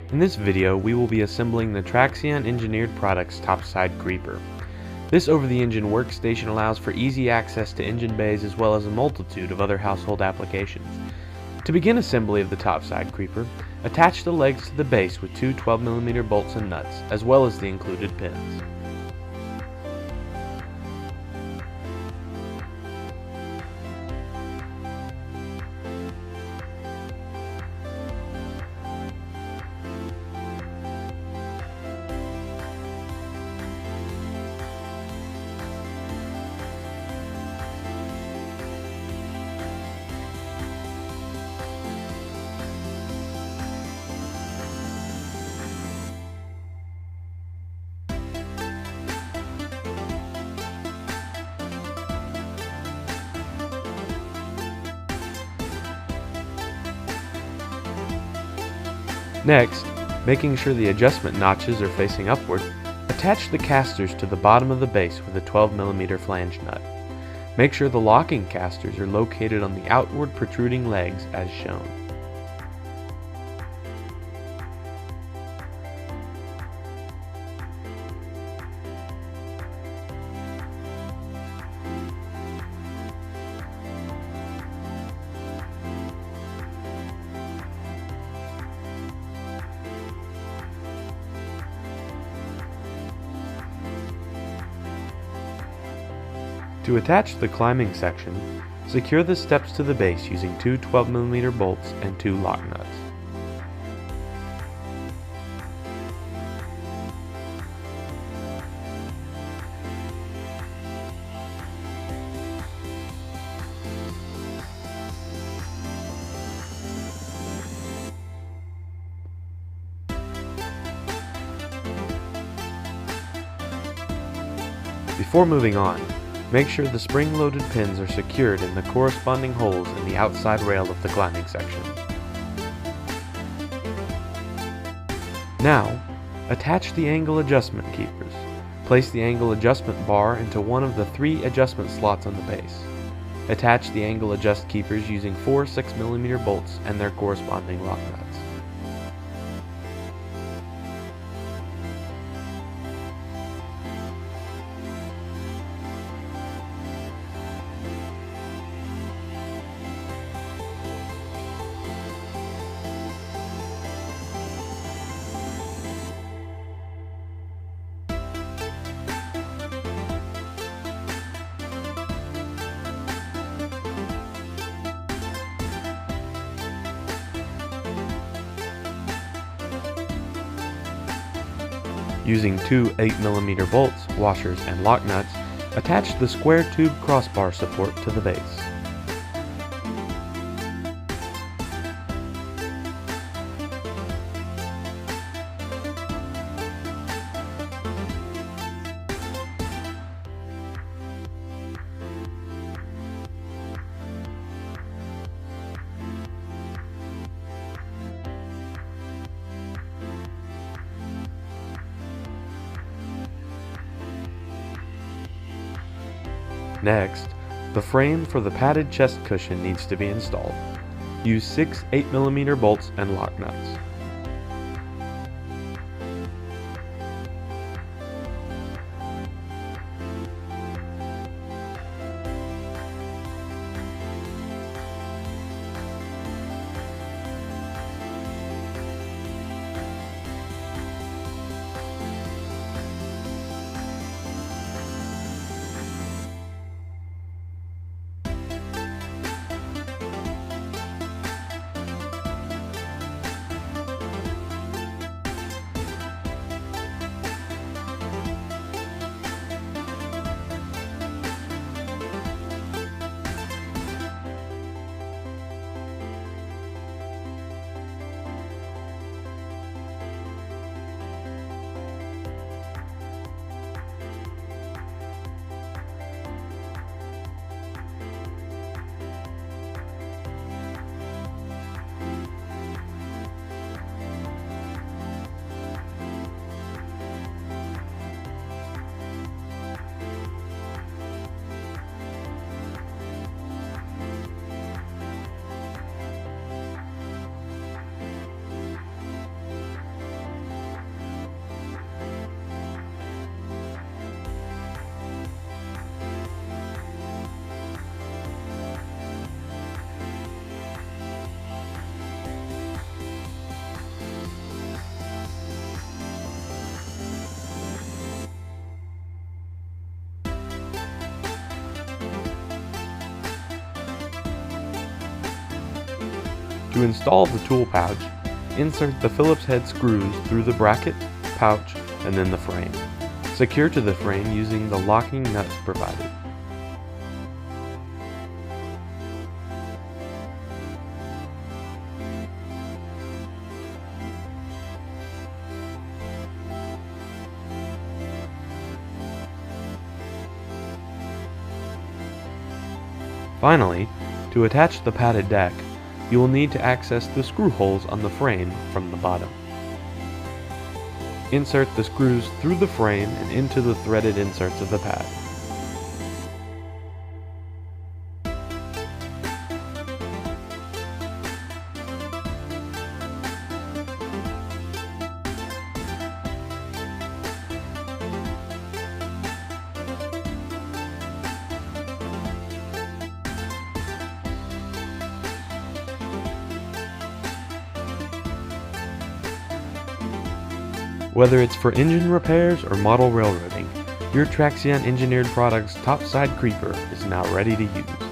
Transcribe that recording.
In this video, we will be assembling the Traxion Engineered Products Topside Creeper. This over-the-engine workstation allows for easy access to engine bays as well as a multitude of other household applications. To begin assembly of the Topside Creeper, attach the legs to the base with two 12mm bolts and nuts, as well as the included pins. Next, making sure the adjustment notches are facing upward, attach the casters to the bottom of the base with a 12mm flange nut. Make sure the locking casters are located on the outward protruding legs as shown. To attach the climbing section, secure the steps to the base using two 12mm bolts and two lock nuts. Before moving on, make sure the spring-loaded pins are secured in the corresponding holes in the outside rail of the climbing section. Now, attach the angle adjustment keepers. Place the angle adjustment bar into one of the three adjustment slots on the base. Attach the angle adjust keepers using four 6mm bolts and their corresponding lock nuts. Using two 8mm bolts, washers, and lock nuts, attach the square tube crossbar support to the base. Next, the frame for the padded chest cushion needs to be installed. Use six 8mm bolts and lock nuts. To install the tool pouch, insert the Phillips head screws through the bracket, pouch, and then the frame. Secure to the frame using the locking nuts provided. Finally, to attach the padded deck, you will need to access the screw holes on the frame from the bottom. Insert the screws through the frame and into the threaded inserts of the pad. Whether it's for engine repairs or model railroading, your Traxion Engineered Products Topside Creeper is now ready to use.